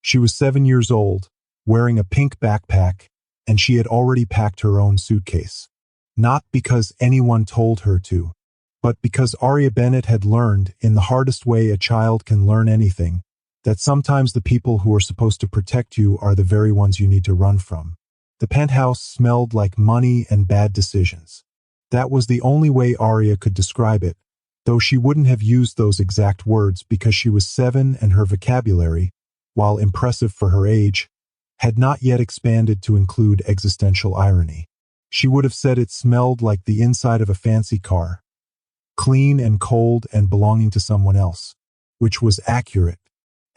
She was 7 years old, wearing a pink backpack, and she had already packed her own suitcase. Not because anyone told her to, but because Arya Bennett had learned, in the hardest way a child can learn anything, that sometimes the people who are supposed to protect you are the very ones you need to run from. The penthouse smelled like money and bad decisions. That was the only way Arya could describe it, though she wouldn't have used those exact words because she was 7 and her vocabulary, while impressive for her age, had not yet expanded to include existential irony. She would have said it smelled like the inside of a fancy car, clean and cold and belonging to someone else, which was accurate.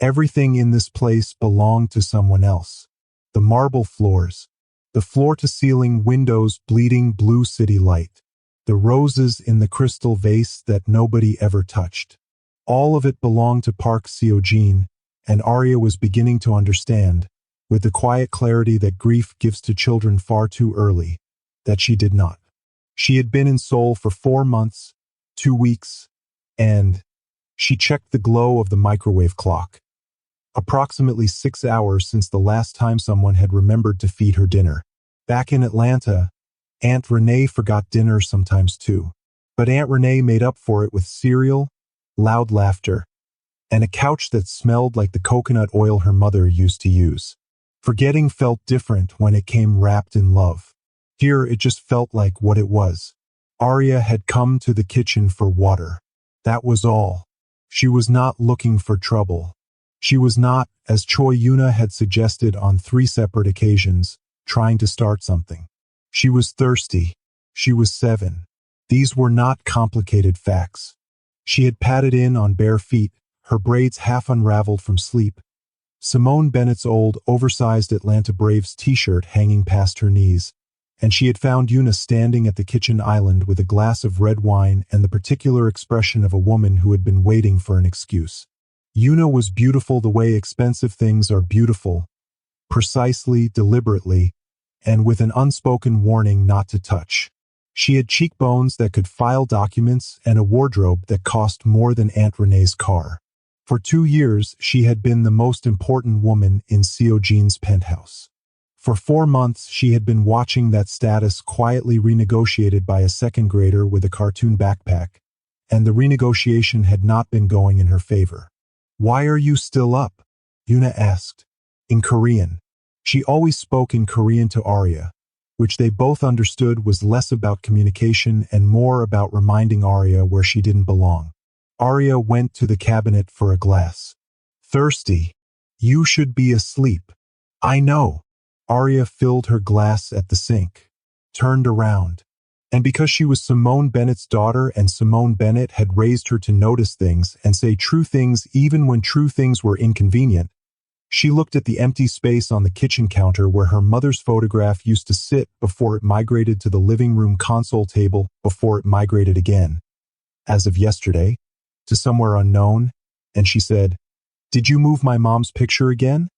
Everything in this place belonged to someone else. The marble floors, the floor-to-ceiling windows bleeding blue city light, the roses in the crystal vase that nobody ever touched. All of it belonged to Park Seo-jin, and Arya was beginning to understand, with the quiet clarity that grief gives to children far too early, that she did not. She had been in Seoul for 4 months, 2 weeks, and she checked the glow of the microwave clock. Approximately 6 hours since the last time someone had remembered to feed her dinner. Back in Atlanta, Aunt Renee forgot dinner sometimes too. But Aunt Renee made up for it with cereal, loud laughter, and a couch that smelled like the coconut oil her mother used to use. Forgetting felt different when it came wrapped in love. Here it just felt like what it was. Arya had come to the kitchen for water. That was all. She was not looking for trouble. She was not, as Choi Yuna had suggested on 3 separate occasions, trying to start something. She was thirsty. She was 7. These were not complicated facts. She had padded in on bare feet, her braids half unraveled from sleep. Simone Bennett's old, oversized Atlanta Braves t-shirt hanging past her knees, and she had found Yuna standing at the kitchen island with a glass of red wine and the particular expression of a woman who had been waiting for an excuse. Yuna was beautiful the way expensive things are beautiful, precisely, deliberately, and with an unspoken warning not to touch. She had cheekbones that could file documents and a wardrobe that cost more than Aunt Renee's car. For 2 years, she had been the most important woman in Seo-jin's penthouse. For 4 months, she had been watching that status quietly renegotiated by a second grader with a cartoon backpack, and the renegotiation had not been going in her favor. "Why are you still up?" Yuna asked, in Korean. She always spoke in Korean to Arya, which they both understood was less about communication and more about reminding Arya where she didn't belong. Arya went to the cabinet for a glass. "Thirsty? You should be asleep." "I know." Arya filled her glass at the sink, turned around. And because she was Simone Bennett's daughter and Simone Bennett had raised her to notice things and say true things even when true things were inconvenient, she looked at the empty space on the kitchen counter where her mother's photograph used to sit before it migrated to the living room console table before it migrated again, as of yesterday, to somewhere unknown, and she said, "Did you move my mom's picture again?"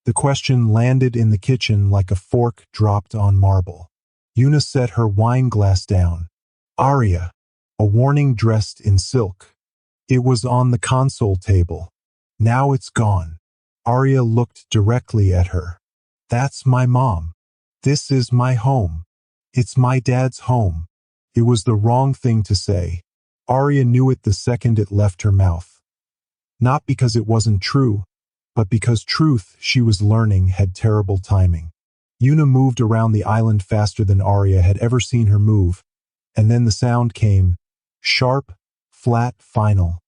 The question landed in the kitchen like a fork dropped on marble. Yuna set her wine glass down. "Arya," a warning dressed in silk. "It was on the console table. Now it's gone." Arya looked directly at her. "That's my mom. This is my home. It's my dad's home." It was the wrong thing to say. Arya knew it the second it left her mouth. Not because it wasn't true, but because truth, she was learning, had terrible timing. Yuna moved around the island faster than Arya had ever seen her move, and then the sound came, sharp, flat, final.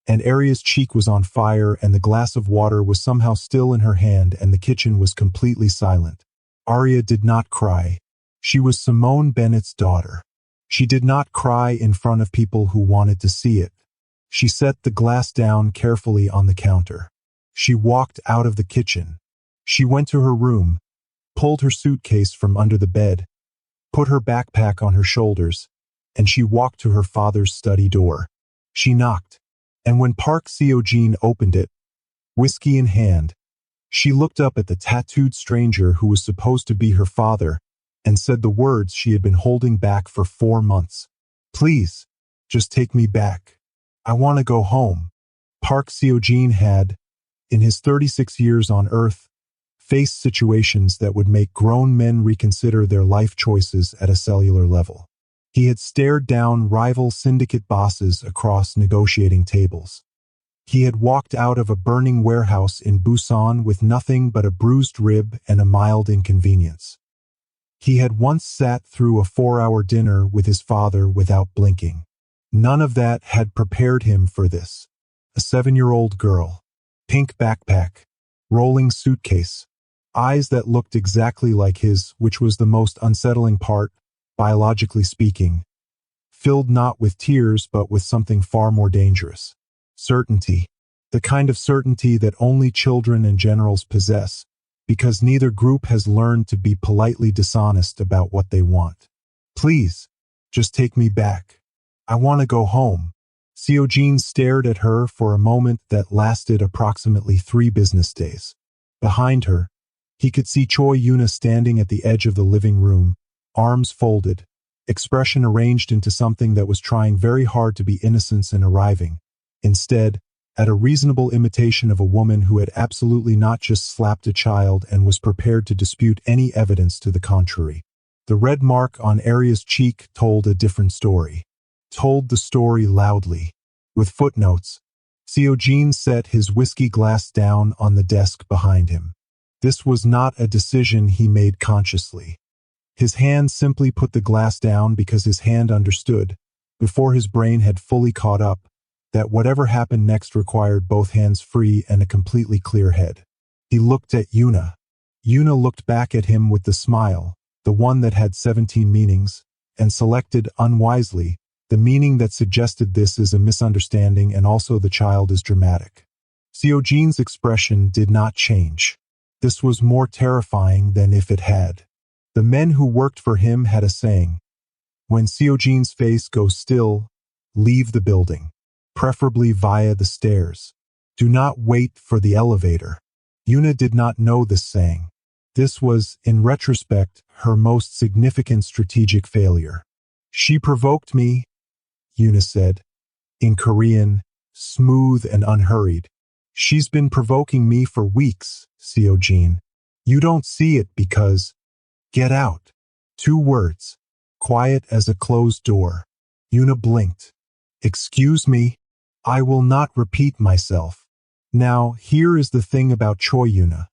And Arya's cheek was on fire and the glass of water was somehow still in her hand and the kitchen was completely silent. Arya did not cry. She was Simone Bennett's daughter. She did not cry in front of people who wanted to see it. She set the glass down carefully on the counter. She walked out of the kitchen. She went to her room, pulled her suitcase from under the bed, put her backpack on her shoulders, and she walked to her father's study door. She knocked, and when Park Seo-jin opened it, whiskey in hand, she looked up at the tattooed stranger who was supposed to be her father and said the words she had been holding back for 4 months. "Please, just take me back. I want to go home." Park Seo-jin had, in his 36 years on Earth, faced situations that would make grown men reconsider their life choices at a cellular level. He had stared down rival syndicate bosses across negotiating tables. He had walked out of a burning warehouse in Busan with nothing but a bruised rib and a mild inconvenience. He had once sat through a 4-hour dinner with his father without blinking. None of that had prepared him for this. A 7-year-old girl, pink backpack, rolling suitcase, eyes that looked exactly like his, which was the most unsettling part, biologically speaking, filled not with tears but with something far more dangerous. Certainty. The kind of certainty that only children and generals possess, because neither group has learned to be politely dishonest about what they want. Please, just take me back. I want to go home. Seojin stared at her for a moment that lasted approximately 3 business days. Behind her, he could see Choi Yuna standing at the edge of the living room, arms folded, expression arranged into something that was trying very hard to be innocent and arriving, instead, at a reasonable imitation of a woman who had absolutely not just slapped a child and was prepared to dispute any evidence to the contrary. The red mark on Arya's cheek told a different story. Told the story loudly. With footnotes, Seojin set his whiskey glass down on the desk behind him. This was not a decision he made consciously. His hand simply put the glass down because his hand understood, before his brain had fully caught up, that whatever happened next required both hands free and a completely clear head. He looked at Yuna. Yuna looked back at him with the smile, the one that had 17 meanings, and selected, unwisely, the meaning that suggested this is a misunderstanding and also the child is dramatic. Seojin's expression did not change. This was more terrifying than if it had. The men who worked for him had a saying. When Seojin's face goes still, leave the building. Preferably via the stairs. Do not wait for the elevator. Yuna did not know this saying. This was, in retrospect, her most significant strategic failure. She provoked me, Yuna said, in Korean, smooth and unhurried. She's been provoking me for weeks, Seojin. You don't see it because... Get out. 2 words. Quiet as a closed door. Yuna blinked. Excuse me? I will not repeat myself. Now, here is the thing about Choi Yuna.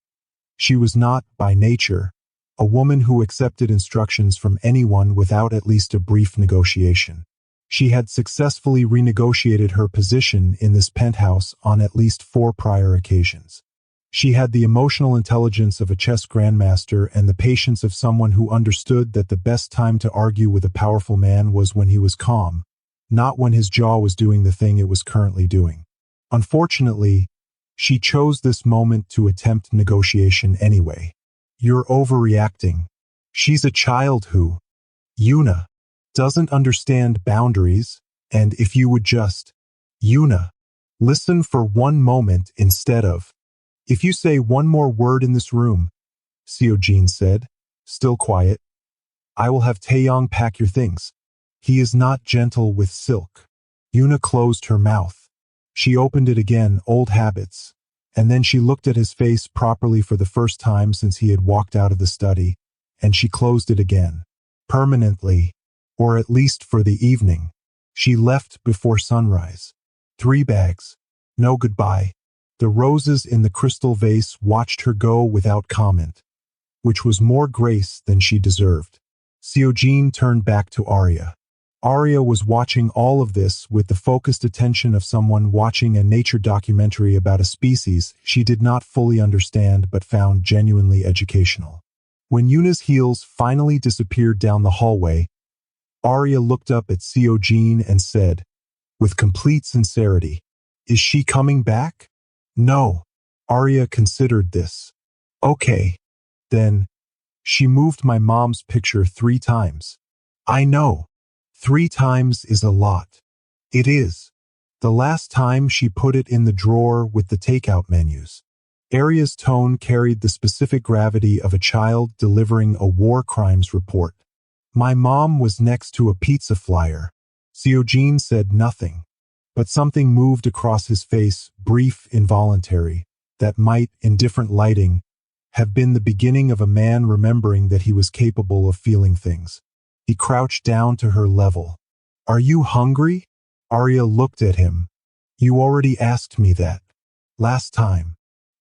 She was not, by nature, a woman who accepted instructions from anyone without at least a brief negotiation. She had successfully renegotiated her position in this penthouse on at least 4 prior occasions. She had the emotional intelligence of a chess grandmaster and the patience of someone who understood that the best time to argue with a powerful man was when he was calm, not when his jaw was doing the thing it was currently doing. Unfortunately, she chose this moment to attempt negotiation anyway. You're overreacting. She's a child who, Yuna, doesn't understand boundaries, and if you would just, Yuna, listen for one moment instead of, if you say one more word in this room, Seojin said, still quiet, I will have Taeyong pack your things. He is not gentle with silk. Yuna closed her mouth. She opened it again, old habits, and then she looked at his face properly for the first time since he had walked out of the study, and she closed it again. Permanently, or at least for the evening. She left before sunrise. 3 bags. No goodbye. The roses in the crystal vase watched her go without comment, which was more grace than she deserved. Seojin turned back to Arya. Arya was watching all of this with the focused attention of someone watching a nature documentary about a species she did not fully understand but found genuinely educational. When Yuna's heels finally disappeared down the hallway, Arya looked up at Seojin and said, with complete sincerity, "Is she coming back?" "No." Arya considered this. "Okay. Then, she moved my mom's picture 3 times. I know. 3 times is a lot. It is. The last time she put it in the drawer with the takeout menus." Arya's tone carried the specific gravity of a child delivering a war crimes report. "My mom was next to a pizza flyer." Seojin said nothing, but something moved across his face, brief, involuntary, that might, in different lighting, have been the beginning of a man remembering that he was capable of feeling things. He crouched down to her level. "Are you hungry?" Arya looked at him. "You already asked me that. Last time.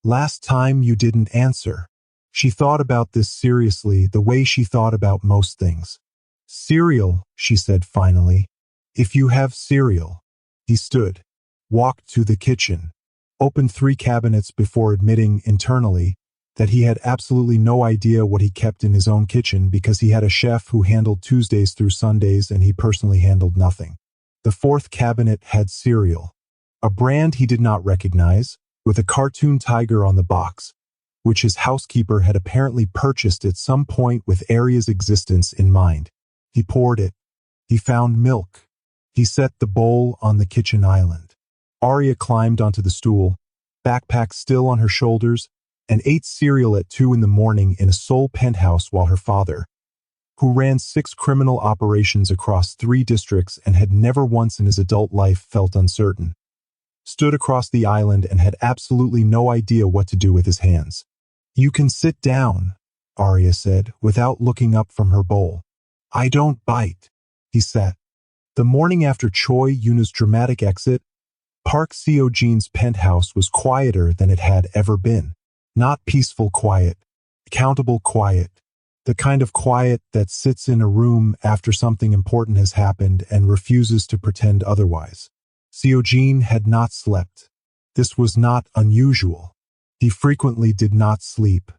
Last time you didn't answer." She thought about this seriously, the way she thought about most things. "Cereal," she said finally. "If you have cereal." He stood, walked to the kitchen, opened 3 cabinets before admitting internally that he had absolutely no idea what he kept in his own kitchen because he had a chef who handled Tuesdays through Sundays and he personally handled nothing. The 4th cabinet had cereal, a brand he did not recognize, with a cartoon tiger on the box, which his housekeeper had apparently purchased at some point with Arya's existence in mind. He poured it. He found milk. He set the bowl on the kitchen island. Arya climbed onto the stool, backpack still on her shoulders, and ate cereal at 2 in the morning in a Seoul penthouse while her father, who ran 6 criminal operations across 3 districts and had never once in his adult life felt uncertain, stood across the island and had absolutely no idea what to do with his hands. "You can sit down," Arya said, without looking up from her bowl. "I don't bite." He sat. The morning after Choi Yuna's dramatic exit, Park Seo-jin's penthouse was quieter than it had ever been. Not peaceful quiet, accountable quiet. The kind of quiet that sits in a room after something important has happened and refuses to pretend otherwise. Seo-jin had not slept. This was not unusual. He frequently did not sleep.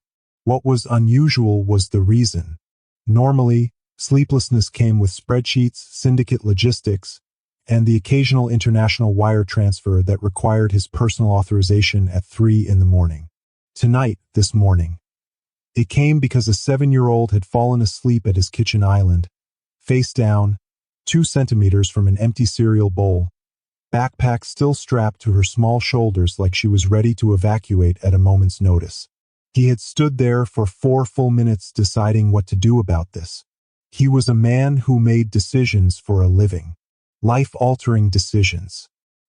What was unusual was the reason. Normally, sleeplessness came with spreadsheets, syndicate logistics, and the occasional international wire transfer that required his personal authorization at 3 in the morning. Tonight, this morning, it came because a 7-year-old had fallen asleep at his kitchen island, face down, 2 centimeters from an empty cereal bowl, backpack still strapped to her small shoulders like she was ready to evacuate at a moment's notice. He had stood there for 4 full minutes deciding what to do about this. He was a man who made decisions for a living. Life-altering decisions.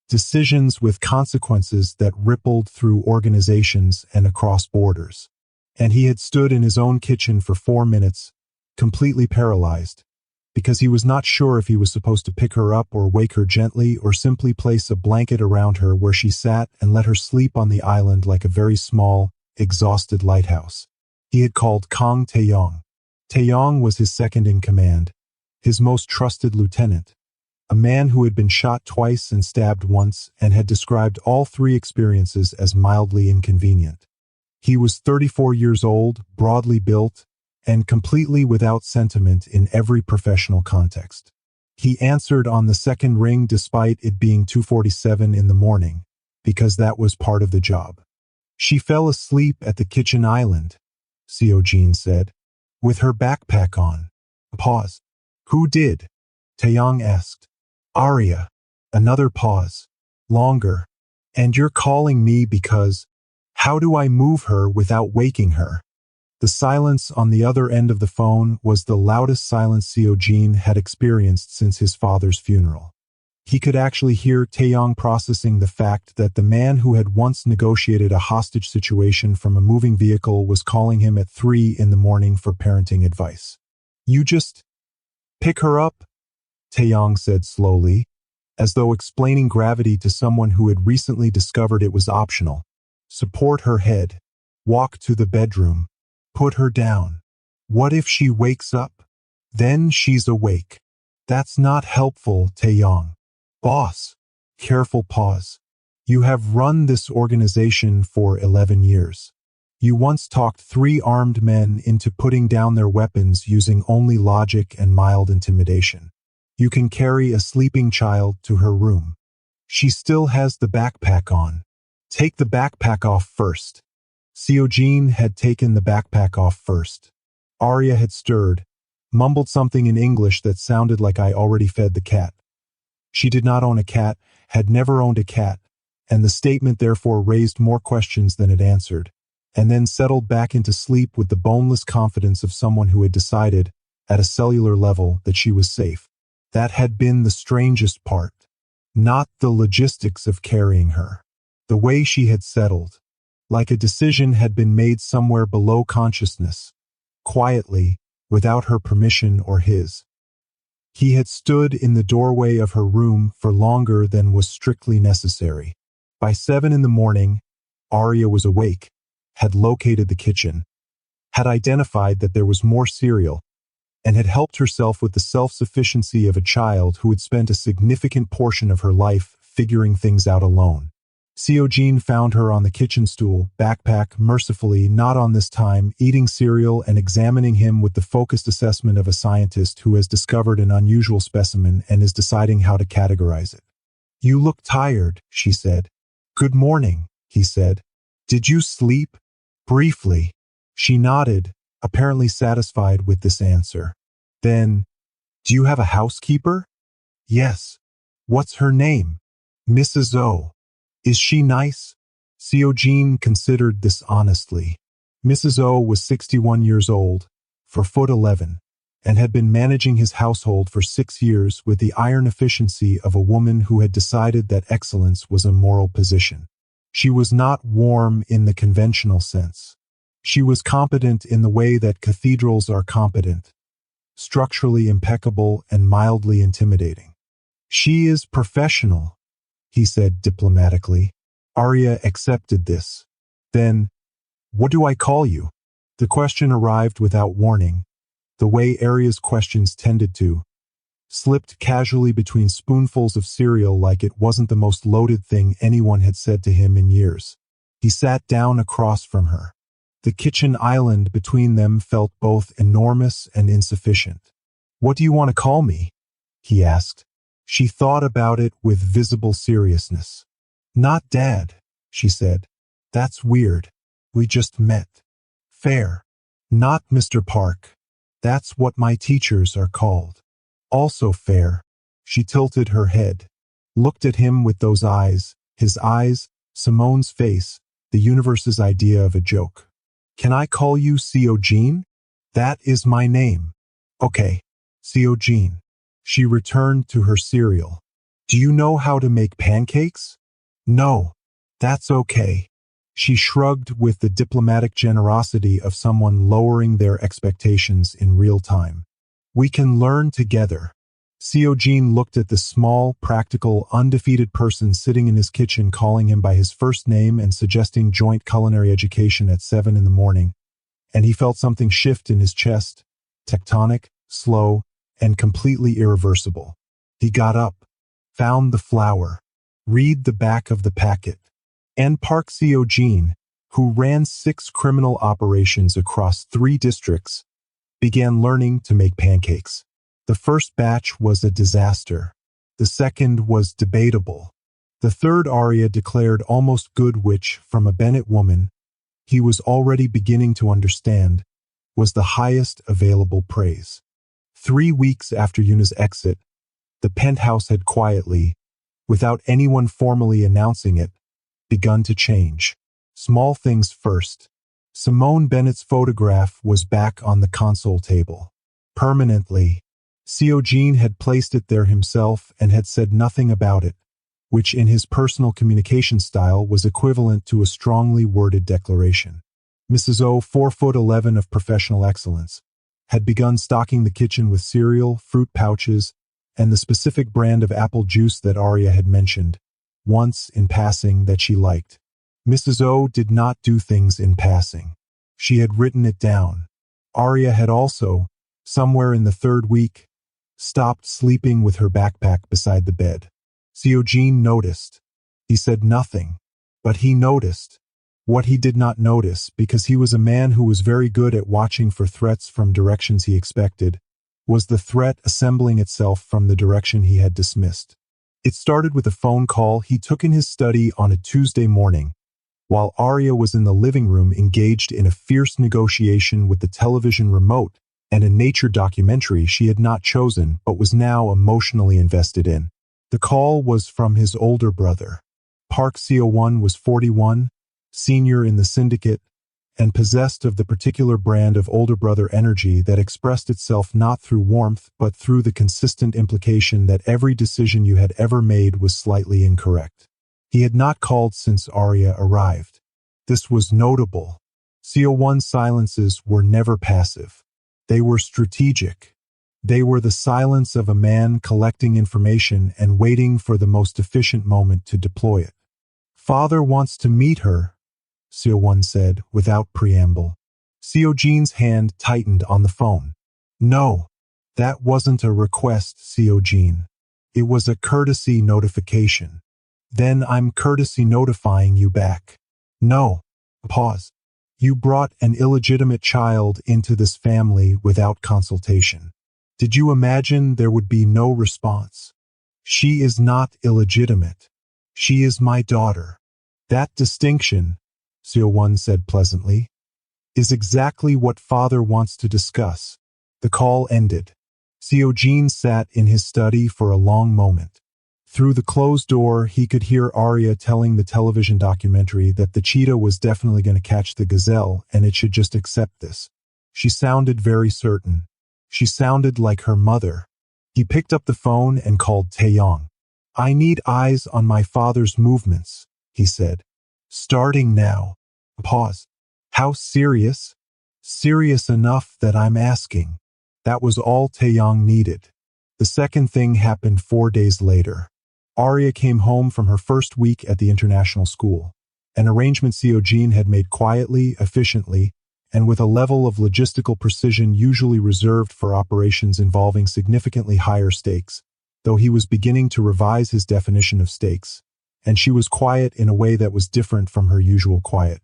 Decisions with consequences that rippled through organizations and across borders. And he had stood in his own kitchen for 4 minutes, completely paralyzed, because he was not sure if he was supposed to pick her up or wake her gently or simply place a blanket around her where she sat and let her sleep on the island like a very small, exhausted lighthouse. He had called Kang Taeyong. Taeyong was his second in command, his most trusted lieutenant, a man who had been shot twice and stabbed once and had described all 3 experiences as mildly inconvenient. He was 34 years old, broadly built, and completely without sentiment in every professional context. He answered on the second ring despite it being 2:47 in the morning, because that was part of the job. "She fell asleep at the kitchen island," Seo-jin said, "with her backpack on." A pause. "Who did?" Taeyong asked. "Arya." Another pause. Longer. "And you're calling me because... How do I move her without waking her?" The silence on the other end of the phone was the loudest silence Seo-jin had experienced since his father's funeral. He could actually hear Taeyong processing the fact that the man who had once negotiated a hostage situation from a moving vehicle was calling him at 3 in the morning for parenting advice. "You just pick her up," Taeyong said slowly, as though explaining gravity to someone who had recently discovered it was optional. "Support her head. Walk to the bedroom. Put her down. What if she wakes up? Then she's awake." "That's not helpful, Taeyong." "Boss." Careful pause. "You have run this organization for 11 years. You once talked 3 armed men into putting down their weapons using only logic and mild intimidation. You can carry a sleeping child to her room. She still has the backpack on. Take the backpack off first." Seo-jin had taken the backpack off first. Arya had stirred, mumbled something in English that sounded like "I already fed the cat." She did not own a cat, had never owned a cat, and the statement therefore raised more questions than it answered, and then settled back into sleep with the boneless confidence of someone who had decided, at a cellular level, that she was safe. That had been the strangest part. Not the logistics of carrying her. The way she had settled. like a decision had been made somewhere below consciousness, quietly, without her permission or his. He had stood in the doorway of her room for longer than was strictly necessary. By 7 in the morning, Arya was awake, had located the kitchen, had identified that there was more cereal, and had helped herself with the self-sufficiency of a child who had spent a significant portion of her life figuring things out alone. Jean found her on the kitchen stool, backpack mercifully not on this time, eating cereal and examining him with the focused assessment of a scientist who has discovered an unusual specimen and is deciding how to categorize it. "You look tired," she said. "Good morning," he said. "Did you sleep?" "Briefly." She nodded, apparently satisfied with this answer. Then, "Do you have a housekeeper?" "Yes." "What's her name?" "Mrs. O." "Is she nice?" Jean considered this honestly. Mrs. O was 61 years old, 4'11", and had been managing his household for 6 years with the iron efficiency of a woman who had decided that excellence was a moral position. She was not warm in the conventional sense. She was competent in the way that cathedrals are competent, structurally impeccable and mildly intimidating. "She is professional," he said diplomatically. Arya accepted this. Then, "What do I call you?" The question arrived without warning, the way Arya's questions tended to, slipped casually between spoonfuls of cereal like it wasn't the most loaded thing anyone had said to him in years. He sat down across from her. The kitchen island between them felt both enormous and insufficient. "What do you want to call me?" he asked. She thought about it with visible seriousness. "Not Dad," she said. "That's weird. We just met." "Fair." "Not Mr. Park. That's what my teachers are called." "Also fair." She tilted her head, looked at him with those eyes, his eyes, Simone's face, the universe's idea of a joke. "Can I call you Jean?" "That is my name." "Okay, Jean." She returned to her cereal. "Do you know how to make pancakes?" "No." "That's okay." She shrugged with the diplomatic generosity of someone lowering their expectations in real time. "We can learn together." Jean looked at the small, practical, undefeated person sitting in his kitchen calling him by his first name and suggesting joint culinary education at 7 in the morning, and he felt something shift in his chest, tectonic, slow, and completely irreversible. He got up, found the flour, read the back of the packet. And Park Jean, who ran 6 criminal operations across 3 districts, began learning to make pancakes. The first batch was a disaster. The second was debatable. The third Arya declared almost good, which, from a Bennett woman, he was already beginning to understand, was the highest available praise. 3 weeks after Yuna's exit, the penthouse had quietly, without anyone formally announcing it, begun to change. Small things first. Simone Bennett's photograph was back on the console table. Permanently. Jean had placed it there himself and had said nothing about it, which in his personal communication style was equivalent to a strongly worded declaration. Mrs. O, 4'11" of professional excellence, had begun stocking the kitchen with cereal, fruit pouches, and the specific brand of apple juice that Arya had mentioned, once in passing, that she liked. Mrs. O did not do things in passing. She had written it down. Arya had also, somewhere in the 3rd week, stopped sleeping with her backpack beside the bed. Jean noticed. He said nothing, but he noticed. What he did not notice, because he was a man who was very good at watching for threats from directions he expected, was the threat assembling itself from the direction he had dismissed. It started with a phone call he took in his study on a Tuesday morning, while Arya was in the living room engaged in a fierce negotiation with the television remote and a nature documentary she had not chosen but was now emotionally invested in. The call was from his older brother. Park Co-1 was 41, senior in the syndicate, and possessed of the particular brand of older brother energy that expressed itself not through warmth but through the consistent implication that every decision you had ever made was slightly incorrect. He had not called since Arya arrived. This was notable. CO1's silences were never passive. They were strategic. They were the silence of a man collecting information and waiting for the most efficient moment to deploy it. Father wants to meet her, CO1 said without preamble. CO-Jean's hand tightened on the phone. No, that wasn't a request, CO-Jean. It was a courtesy notification. Then I'm courtesy notifying you back. No. Pause. You brought an illegitimate child into this family without consultation. Did you imagine there would be no response? She is not illegitimate. She is my daughter. That distinction, CO1 said pleasantly, is exactly what Father wants to discuss. The call ended. CO-Jean sat in his study for a long moment. Through the closed door, he could hear Arya telling the television documentary that the cheetah was definitely going to catch the gazelle and it should just accept this. She sounded very certain. She sounded like her mother. He picked up the phone and called Taeyong. I need eyes on my father's movements, he said. Starting now. Pause. How serious? Serious enough that I'm asking. That was all Taeyong needed. The second thing happened 4 days later. Arya came home from her first week at the international school. An arrangement CO-Jean had made quietly, efficiently, and with a level of logistical precision usually reserved for operations involving significantly higher stakes, though he was beginning to revise his definition of stakes, and she was quiet in a way that was different from her usual quiet.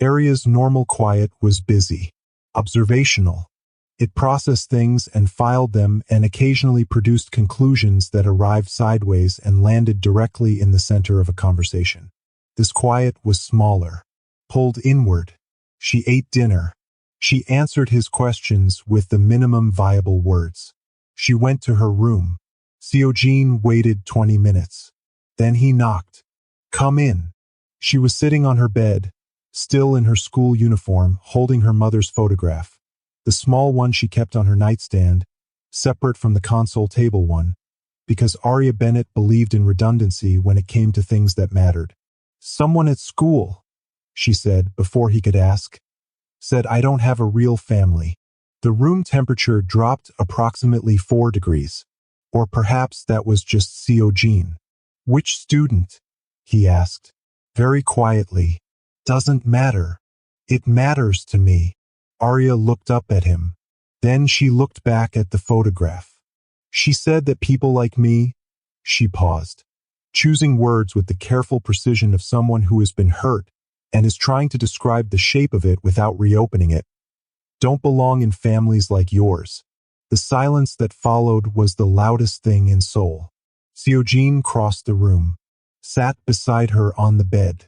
Arya's normal quiet was busy, observational. It processed things and filed them and occasionally produced conclusions that arrived sideways and landed directly in the center of a conversation. This quiet was smaller, pulled inward. She ate dinner. She answered his questions with the minimum viable words. She went to her room. CO-Jean waited 20 minutes. Then he knocked. Come in. She was sitting on her bed, still in her school uniform, holding her mother's photograph. The small one she kept on her nightstand, separate from the console table one, because Arya Bennett believed in redundancy when it came to things that mattered. Someone at school, she said before he could ask, said I don't have a real family. The room temperature dropped approximately 4 degrees. Or perhaps that was just CO-Jean. Which student? He asked, very quietly. Doesn't matter. It matters to me. Arya looked up at him. Then she looked back at the photograph. She said that people like me, she paused, choosing words with the careful precision of someone who has been hurt and is trying to describe the shape of it without reopening it, don't belong in families like yours. The silence that followed was the loudest thing in Seoul. CO-Jean crossed the room, sat beside her on the bed,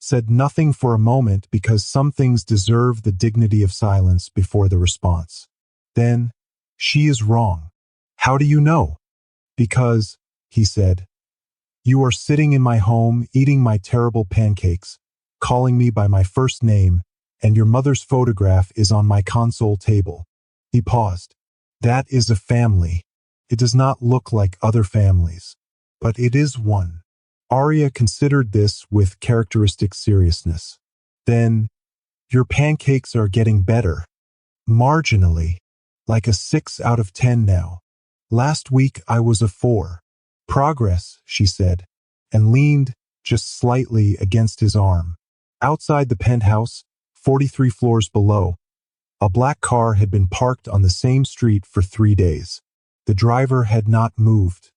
said nothing for a moment because some things deserve the dignity of silence before the response. Then, she is wrong. How do you know? Because, he said, you are sitting in my home eating my terrible pancakes, calling me by my first name, and your mother's photograph is on my console table. He paused. That is a family. It does not look like other families, but it is one. Arya considered this with characteristic seriousness. Then, your pancakes are getting better. Marginally. Like a 6 out of 10 now. Last week I was a 4. Progress, she said, and leaned, just slightly, against his arm. Outside the penthouse, 43 floors below, a black car had been parked on the same street for 3 days. The driver had not moved.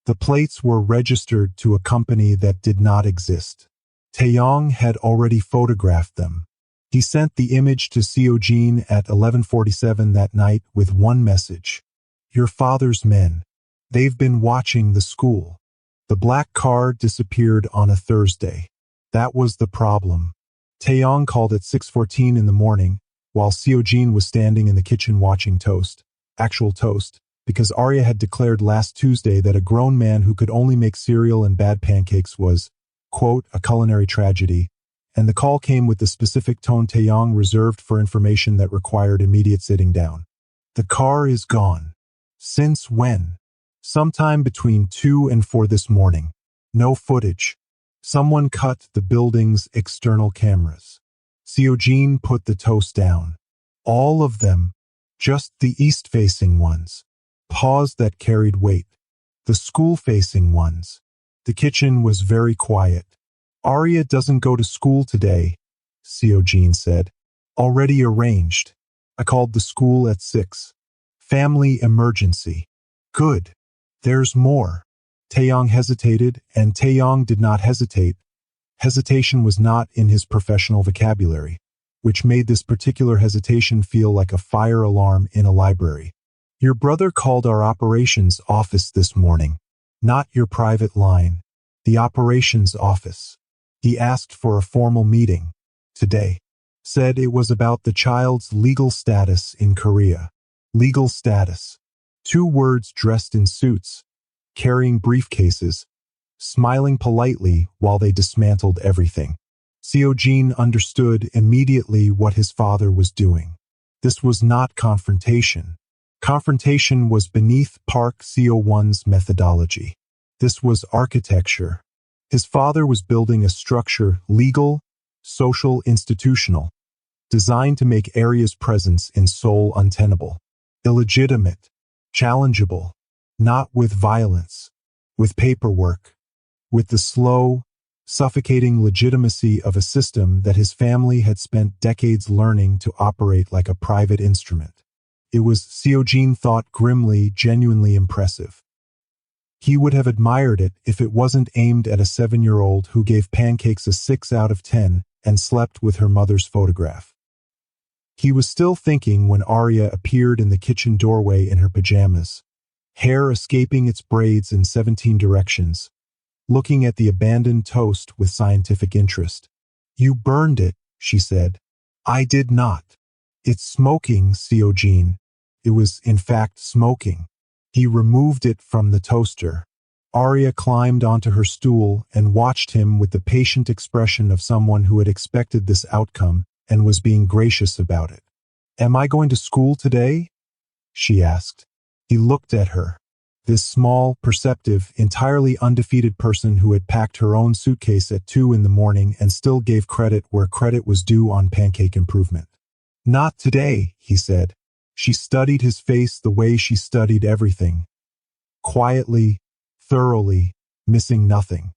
The plates were registered to a company that did not exist. Taeyong had already photographed them. He sent the image to CO-Jean at 11:47 that night with one message. Your father's men. They've been watching the school. The black car disappeared on a Thursday. That was the problem. Taeyong called at 6:14 in the morning, while CO-Jean was standing in the kitchen watching toast, actual toast, because Arya had declared last Tuesday that a grown man who could only make cereal and bad pancakes was, quote, a culinary tragedy, and the call came with the specific tone Taeyong reserved for information that required immediate sitting down. The car is gone. Since when? Sometime between 2 and 4 this morning. No footage. Someone cut the building's external cameras. Seojin put the toast down. All of them, just the east-facing ones. Pause that carried weight. The school-facing ones. The kitchen was very quiet. Arya doesn't go to school today, Seojin said. Already arranged. I called the school at 6. Family emergency. Good. There's more. Taeyong hesitated, and Taeyong did not hesitate. Hesitation was not in his professional vocabulary, which made this particular hesitation feel like a fire alarm in a library. Your brother called our operations office this morning. Not your private line. The operations office. He asked for a formal meeting. Today. Said it was about the child's legal status in Korea. Legal status. 2 words dressed in suits, carrying briefcases, smiling politely while they dismantled everything. Seojin understood immediately what his father was doing. This was not confrontation. Confrontation was beneath Park Seo-won's methodology. This was architecture. His father was building a structure, legal, social, institutional, designed to make Arya's presence in Seoul untenable, illegitimate, challengeable, not with violence, with paperwork, with the slow, suffocating legitimacy of a system that his family had spent decades learning to operate like a private instrument. It was, Seojin thought grimly, genuinely impressive. He would have admired it if it wasn't aimed at a 7-year-old who gave pancakes a 6 out of 10 and slept with her mother's photograph. He was still thinking when Arya appeared in the kitchen doorway in her pajamas, hair escaping its braids in 17 directions, looking at the abandoned toast with scientific interest. You burned it, she said. I did not. It's smoking, Seojin. It was, in fact, smoking. He removed it from the toaster. Arya climbed onto her stool and watched him with the patient expression of someone who had expected this outcome and was being gracious about it. Am I going to school today? She asked. He looked at her. This small, perceptive, entirely undefeated person who had packed her own suitcase at 2 in the morning and still gave credit where credit was due on pancake improvement. Not today, he said. She studied his face the way she studied everything. Quietly, thoroughly, missing nothing.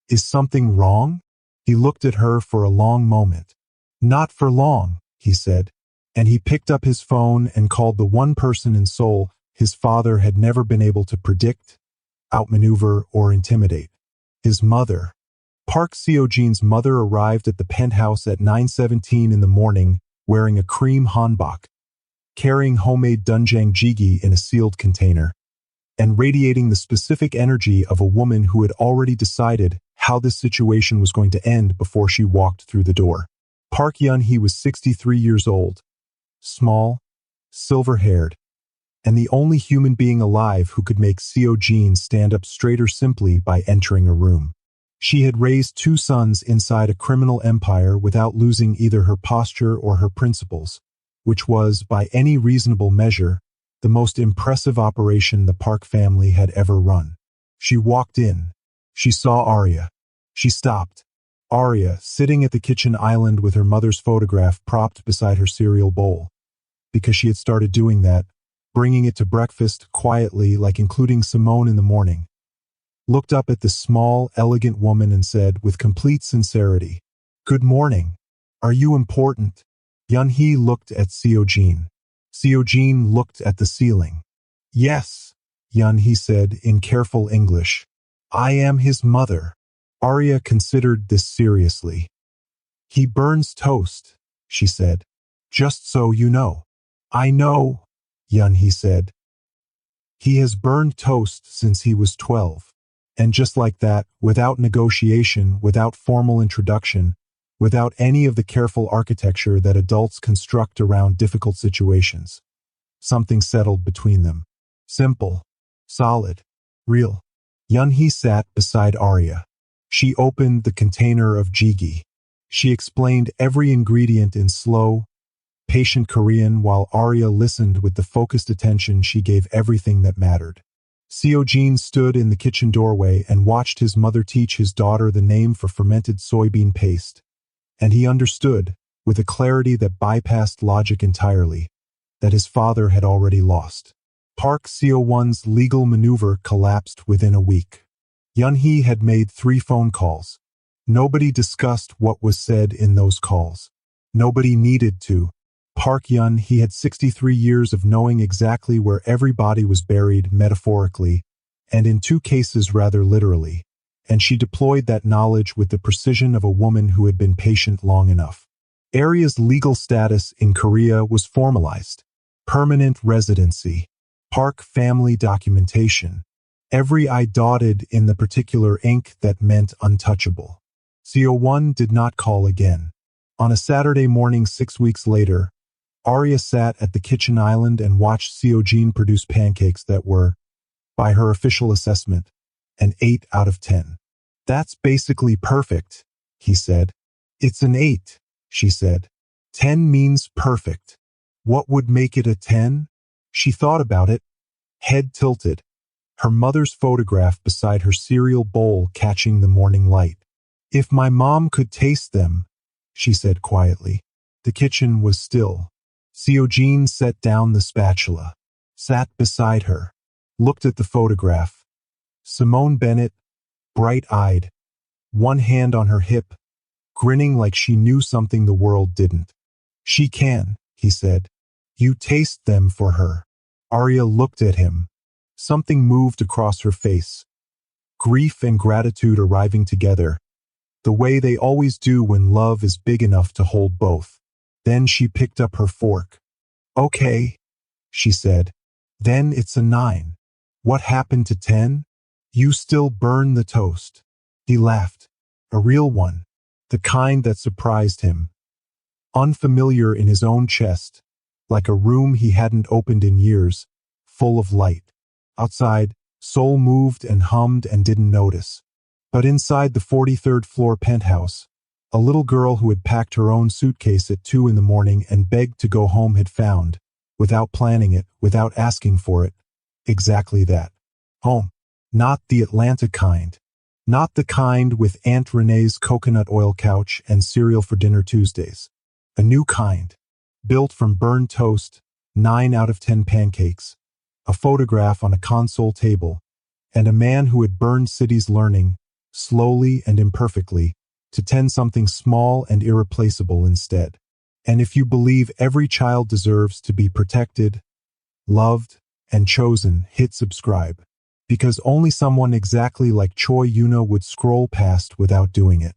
Is something wrong? He looked at her for a long moment. Not for long, he said. And he picked up his phone and called the one person in Seoul his father had never been able to predict, outmaneuver, or intimidate. His mother. Park Seo-jin's mother arrived at the penthouse at 9:17 in the morning wearing a cream hanbok, carrying homemade doenjang jjigae in a sealed container, and radiating the specific energy of a woman who had already decided how this situation was going to end before she walked through the door. Park Yun-hee was 63 years old, small, silver-haired, and the only human being alive who could make Seo-jin stand up straighter simply by entering a room. She had raised 2 sons inside a criminal empire without losing either her posture or her principles, which was, by any reasonable measure, the most impressive operation the Park family had ever run. She walked in. She saw Arya. She stopped. Arya, sitting at the kitchen island with her mother's photograph propped beside her cereal bowl. Because she had started doing that, bringing it to breakfast quietly, like including Simone in the morning. Looked up at the small, elegant woman and said, with complete sincerity, "Good morning. Are you important?" Yun-hee looked at Seo-jin. Seo-jin looked at the ceiling. "Yes," Yun-hee said in careful English. "I am his mother." Arya considered this seriously. "He burns toast," she said. "Just so you know." "I know," Yun-hee said. "He has burned toast since he was 12. And just like that, without negotiation, without formal introduction, without any of the careful architecture that adults construct around difficult situations, something settled between them. Simple, solid, real. Yun-hee sat beside Arya. She opened the container of jjigae. She explained every ingredient in slow, patient Korean while Arya listened with the focused attention she gave everything that mattered. Seo-jin stood in the kitchen doorway and watched his mother teach his daughter the name for fermented soybean paste. And he understood, with a clarity that bypassed logic entirely, that his father had already lost. Park Seo-won's legal maneuver collapsed within a week. Yun-hee had made 3 phone calls. Nobody discussed what was said in those calls. Nobody needed to. Park Yun-hee had 63 years of knowing exactly where every body was buried metaphorically, and in 2 cases rather literally, and she deployed that knowledge with the precision of a woman who had been patient long enough. Aria's legal status in Korea was formalized. Permanent residency. Park family documentation. Every I dotted in the particular ink that meant untouchable. Seo-won did not call again. On a Saturday morning 6 weeks later, Arya sat at the kitchen island and watched Seo-jin produce pancakes that were, by her official assessment, an 8 out of 10. That's basically perfect, he said. It's an 8, she said. 10 means perfect. What would make it a 10? She thought about it, head tilted, her mother's photograph beside her cereal bowl catching the morning light. If my mom could taste them, she said quietly. The kitchen was still. Seo-jin set down the spatula, sat beside her, looked at the photograph. Simone Bennett, bright-eyed, one hand on her hip, grinning like she knew something the world didn't. She can, he said. You taste them for her. Arya looked at him. Something moved across her face. Grief and gratitude arriving together, the way they always do when love is big enough to hold both. Then she picked up her fork. Okay, she said. Then it's a 9. What happened to 10? You still burn the toast. He laughed. A real one. The kind that surprised him. Unfamiliar in his own chest, like a room he hadn't opened in years, full of light. Outside, Seoul moved and hummed and didn't notice. But inside the 43rd floor penthouse, a little girl who had packed her own suitcase at 2 in the morning and begged to go home had found, without planning it, without asking for it, exactly that. Home. Not the Atlanta kind. Not the kind with Aunt Renee's coconut oil couch and cereal for dinner Tuesdays. A new kind. Built from burned toast, 9 out of 10 pancakes, a photograph on a console table, and a man who had burned cities learning, slowly and imperfectly, to tend something small and irreplaceable instead. And if you believe every child deserves to be protected, loved, and chosen, hit subscribe. Because only someone exactly like Choi Yuna would scroll past without doing it.